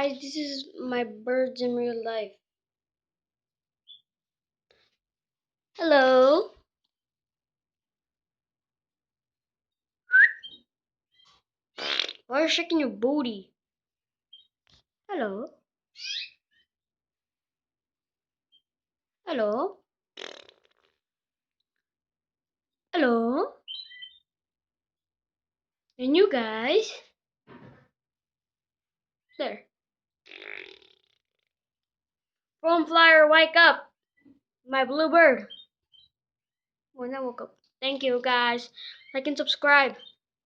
guys, this is my birds in real life. Hello. Why are you shaking your booty? Hello. Hello. Hello. And you guys? There. Phone flyer, wake up. My blue bird. When I woke up. Thank you guys. Like and subscribe.